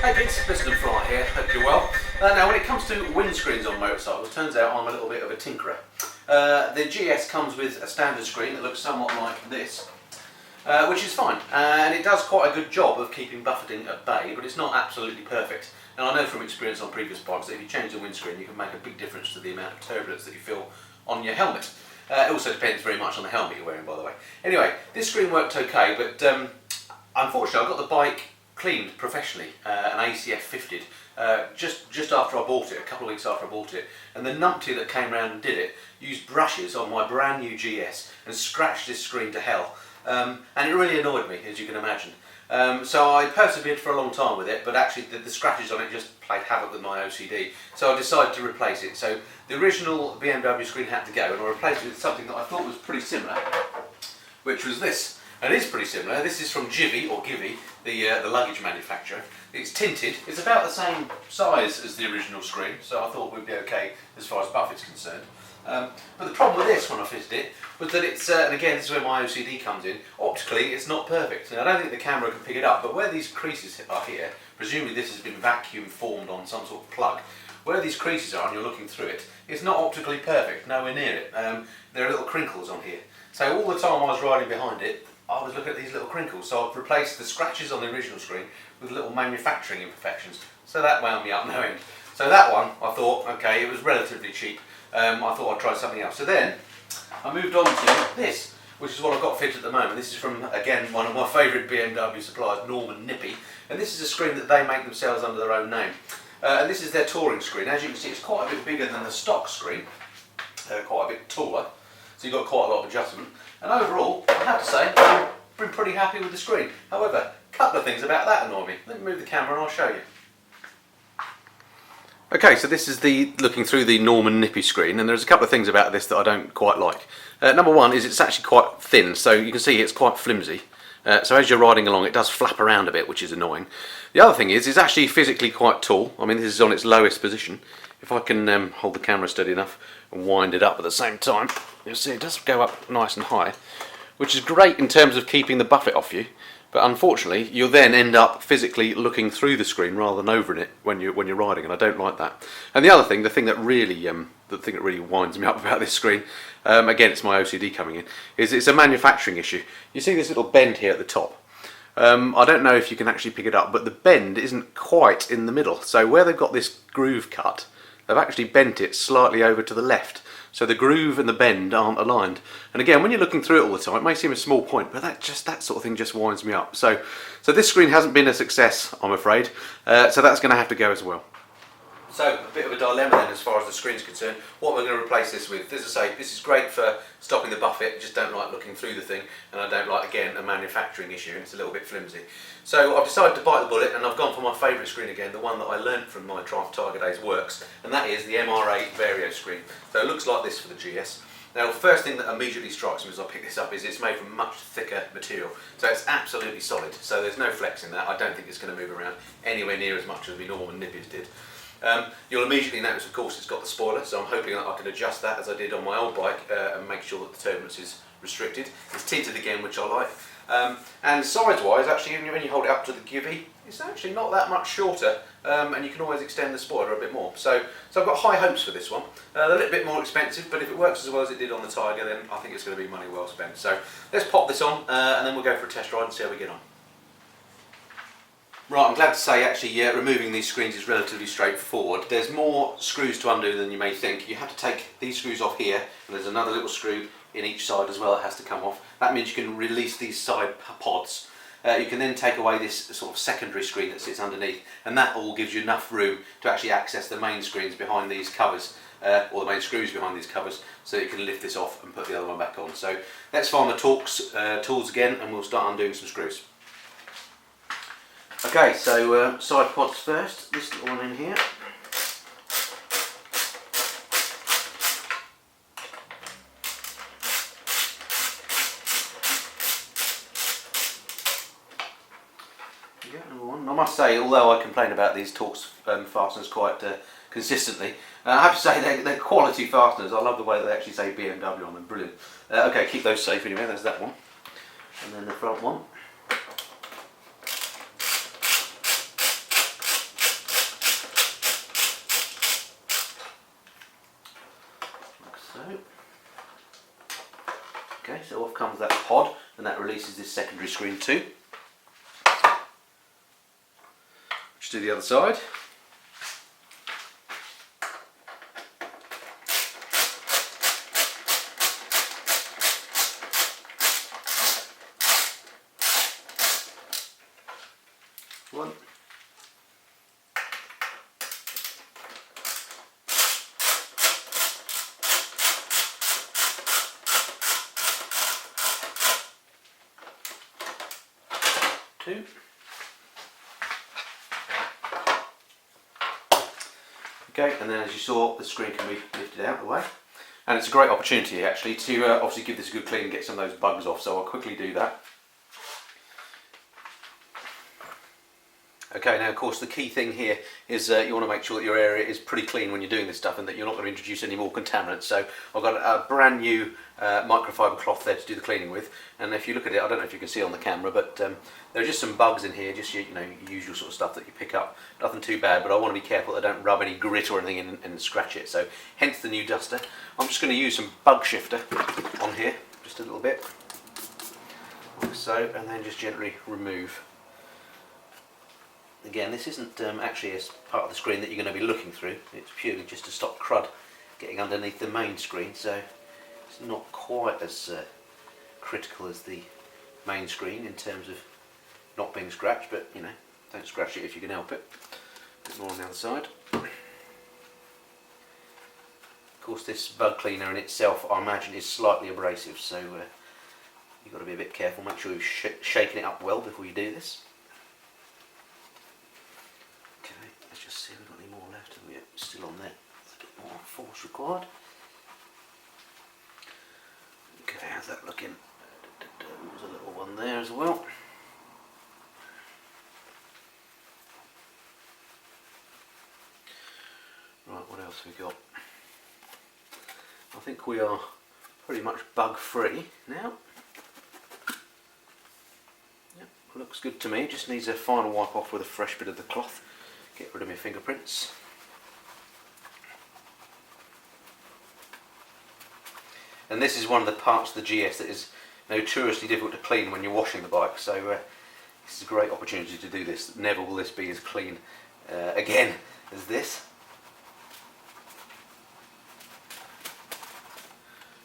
Hey kids, Mr. Fly here, hope you're well. Now when it comes to windscreens on motorcycles, it turns out I'm a little bit of a tinkerer. The GS comes with a standard screen that looks somewhat like this, which is fine, and it does quite a good job of keeping buffeting at bay, but it's not absolutely perfect. And I know from experience on previous bikes that if you change the windscreen you can make a big difference to the amount of turbulence that you feel on your helmet. It also depends very much on the helmet you're wearing, by the way. Anyway, this screen worked okay, but unfortunately I got the bike cleaned professionally and ACF fitted just after I bought it, a couple of weeks after I bought it, and the numpty that came around and did it used brushes on my brand new GS and scratched this screen to hell, and it really annoyed me, as you can imagine. So I persevered for a long time with it, but actually the scratches on it just played havoc with my OCD, so I decided to replace it. So the original BMW screen had to go, and I replaced it with something that I thought was pretty similar, which was this. And it is pretty similar. This is from Givy, the luggage manufacturer. It's tinted. It's about the same size as the original screen, so I thought we'd be okay as far as buffet's concerned. But the problem with this when I fitted it was that it's, and again this is where my OCD comes in, optically it's not perfect. Now, I don't think the camera can pick it up, but where these creases are here, presumably this has been vacuum formed on some sort of plug, where these creases are and you're looking through it, it's not optically perfect, nowhere near it. There are little crinkles on here. So all the time I was riding behind it, I was looking at these little crinkles, so I've replaced the scratches on the original screen with little manufacturing imperfections. So that wound me up no end. So that one, I thought, okay, it was relatively cheap. I thought I'd try something else. So then, I moved on to this, which is what I've got fitted at the moment. This is from, again, one of my favourite BMW suppliers, Norman Nippy. And this is a screen that they make themselves under their own name. And this is their touring screen. As you can see, it's quite a bit bigger than the stock screen, quite a bit taller. So you've got quite a lot of adjustment. And overall, I have to say, I've been pretty happy with the screen. However, a couple of things about that annoy me. Let me move the camera and I'll show you. Okay, so this is the looking through the Norman Nippy screen, and there's a couple of things about this that I don't quite like. Number one is it's actually quite thin, so you can see it's quite flimsy. So as you're riding along it does flap around a bit, which is annoying. The other thing is it's actually physically quite tall. I mean, this is on its lowest position. If I can hold the camera steady enough and wind it up at the same time, you'll see it does go up nice and high, which is great in terms of keeping the buffet off you, but unfortunately you'll then end up physically looking through the screen rather than over it when you're riding, and I don't like that. And the other thing, the thing that really winds me up about this screen, again it's my OCD coming in, is it's a manufacturing issue. You see this little bend here at the top. I don't know if you can actually pick it up, but the bend isn't quite in the middle. So where they've got this groove cut, they've actually bent it slightly over to the left. So the groove and the bend aren't aligned. And again, when you're looking through it all the time, it may seem a small point, but that sort of thing just winds me up. So this screen hasn't been a success, I'm afraid. So that's going to have to go as well. So a bit of a dilemma then as far as the screen's concerned. What am I going to replace this with? As I say, this is great for stopping the buffet. I just don't like looking through the thing, and I don't like, again, a manufacturing issue. It's a little bit flimsy. So I've decided to bite the bullet, and I've gone for my favourite screen again, the one that I learnt from my Triumph Tiger days works, and that is the MRA Varioscreen. So it looks like this for the GS. Now, the first thing that immediately strikes me as I pick this up is it's made from much thicker material. So it's absolutely solid. So there's no flex in that. I don't think it's going to move around anywhere near as much as the Norman Nippies did. You'll immediately notice, of course, it's got the spoiler, so I'm hoping that I can adjust that as I did on my old bike and make sure that the turbulence is restricted. It's tinted again, which I like. And size-wise, actually, when you hold it up to the Givy, it's actually not that much shorter, and you can always extend the spoiler a bit more. So I've got high hopes for this one. They're a little bit more expensive, but if it works as well as it did on the Tiger, then I think it's going to be money well spent. So let's pop this on, and then we'll go for a test ride and see how we get on. Right, I'm glad to say actually removing these screens is relatively straightforward. There's more screws to undo than you may think. You have to take these screws off here, and there's another little screw in each side as well that has to come off. That means you can release these side pods. You can then take away this sort of secondary screen that sits underneath, and that all gives you enough room to actually access the main screens behind these covers, or the main screws behind these covers, so you can lift this off and put the other one back on. So let's find the tools again, and we'll start undoing some screws. Okay, so side pods first, this little one in here. Yeah, number one. I must say, although I complain about these Torx fasteners quite consistently, I have to say they're quality fasteners. I love the way that they actually say BMW on them, brilliant. Okay, keep those safe anyway, there's that one. And then the front one. so off comes that pod, and that releases this secondary screen too. Just do the other side. One. Two. Okay, and then as you saw, the screen can be lifted out of the way. And it's a great opportunity actually to obviously give this a good clean and get some of those bugs off, so I'll quickly do that. Okay, now of course the key thing here is you want to make sure that your area is pretty clean when you're doing this stuff and that you're not going to introduce any more contaminants. So I've got a brand new microfiber cloth there to do the cleaning with, and if you look at it, I don't know if you can see on the camera, but there are just some bugs in here, just your usual sort of stuff that you pick up. Nothing too bad, but I want to be careful that I don't rub any grit or anything in and scratch it, so hence the new duster. I'm just going to use some bug shifter on here, just a little bit, like so, and then just gently remove. Again, this isn't actually a part of the screen that you're going to be looking through, it's purely just to stop crud getting underneath the main screen, so it's not quite as critical as the main screen in terms of not being scratched, but you know, don't scratch it if you can help it. A bit more on the other side. Of course this bug cleaner in itself, I imagine, is slightly abrasive, so you've got to be a bit careful, make sure you've shaken it up well before you do this. Let's just see if we've got any more left. Oh, yeah, still on there. It's a bit more force required. Okay, how's that looking? There's a little one there as well. Right, what else have we got? I think we are pretty much bug free now. Yep, looks good to me. Just needs a final wipe off with a fresh bit of the cloth. Get rid of my fingerprints. And this is one of the parts of the GS that is notoriously difficult to clean when you're washing the bike, so this is a great opportunity to do this. Never will this be as clean again as this.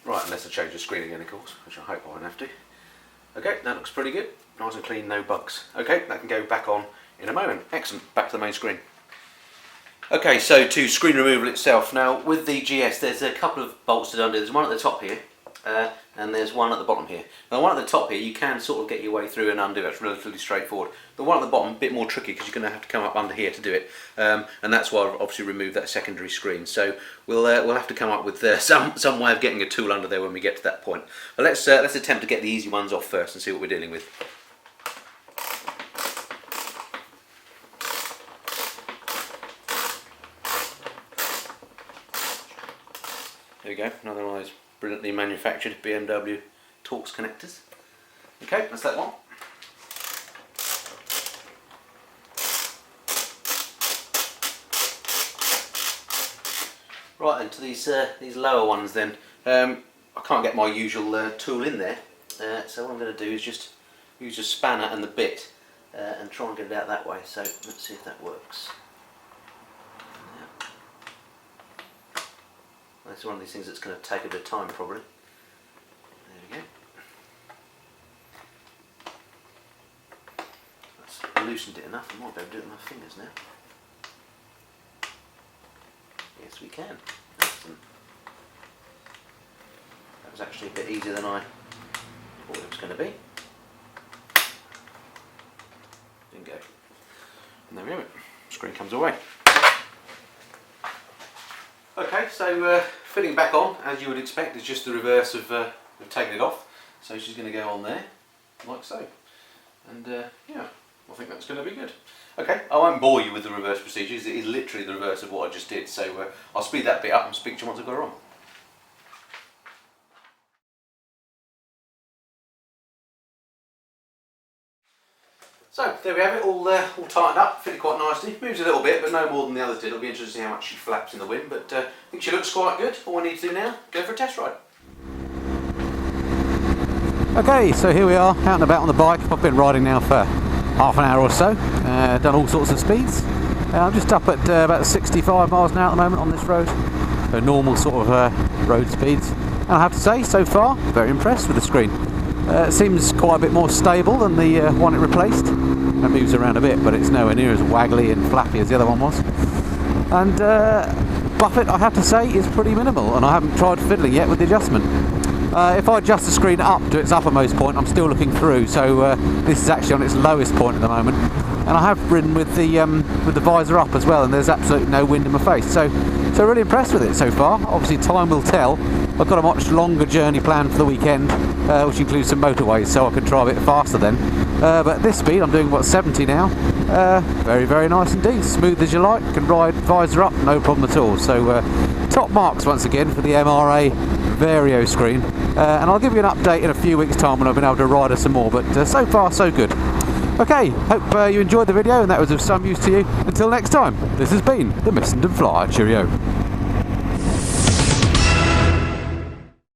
Right, unless I change the screen again of course, which I hope I won't have to. Okay, that looks pretty good. Nice and clean, no bugs. Okay, that can go back on in a moment. Excellent, back to the main screen. Okay, so to screen removal itself. Now with the GS there's a couple of bolts to undo. There's one at the top here and there's one at the bottom here. Now the one at the top here you can sort of get your way through and undo, that's relatively straightforward. The one at the bottom a bit more tricky because you're going to have to come up under here to do it, and that's why I've obviously removed that secondary screen. So we'll have to come up with some way of getting a tool under there when we get to that point. But let's attempt to get the easy ones off first and see what we're dealing with. There we go, another one of those brilliantly manufactured BMW Torx connectors. Okay, that's that one. Right then, to these lower ones then. I can't get my usual tool in there, so what I'm going to do is just use a spanner and the bit and try and get it out that way. So let's see if that works. It's one of these things that's going to take a bit of time probably. There we go. That's loosened it enough, I might be able to do it with my fingers now. Yes we can. Excellent. That was actually a bit easier than I thought it was going to be. Bingo. And there we have it. Screen comes away. Okay, so fitting back on, as you would expect, is just the reverse of taking it off. So she's going to go on there, like so. And yeah, I think that's going to be good. Okay, I won't bore you with the reverse procedures, it is literally the reverse of what I just did. So I'll speed that bit up and speak to you once I've got her on. So there we have it, all tightened up, fitted quite nicely. Moves a little bit, but no more than the others did. It'll be interesting to see how much she flaps in the wind, but I think she looks quite good. All we need to do now, go for a test ride. Okay, so here we are, out and about on the bike. I've been riding now for half an hour or so, done all sorts of speeds. I'm just up at about 65 miles an hour at the moment on this road, so normal sort of road speeds. And I have to say, so far, very impressed with the screen. It seems quite a bit more stable than the one it replaced. It moves around a bit, but it's nowhere near as waggly and flappy as the other one was. And buffet, I have to say, is pretty minimal, and I haven't tried fiddling yet with the adjustment. If I adjust the screen up to its uppermost point, I'm still looking through, so this is actually on its lowest point at the moment. And I have ridden with the visor up as well, and there's absolutely no wind in my face. So really impressed with it so far. Obviously time will tell. I've got a much longer journey planned for the weekend, which includes some motorways, so I can try a bit faster then. But at this speed, I'm doing what, 70 now. Very, very nice indeed. Smooth as you like. Can ride visor up, no problem at all. So top marks once again for the MRA Varioscreen. And I'll give you an update in a few weeks' time when I've been able to ride her some more. But so far, so good. Okay, hope you enjoyed the video and that was of some use to you. Until next time, this has been the Missenden Flyer. Cheerio.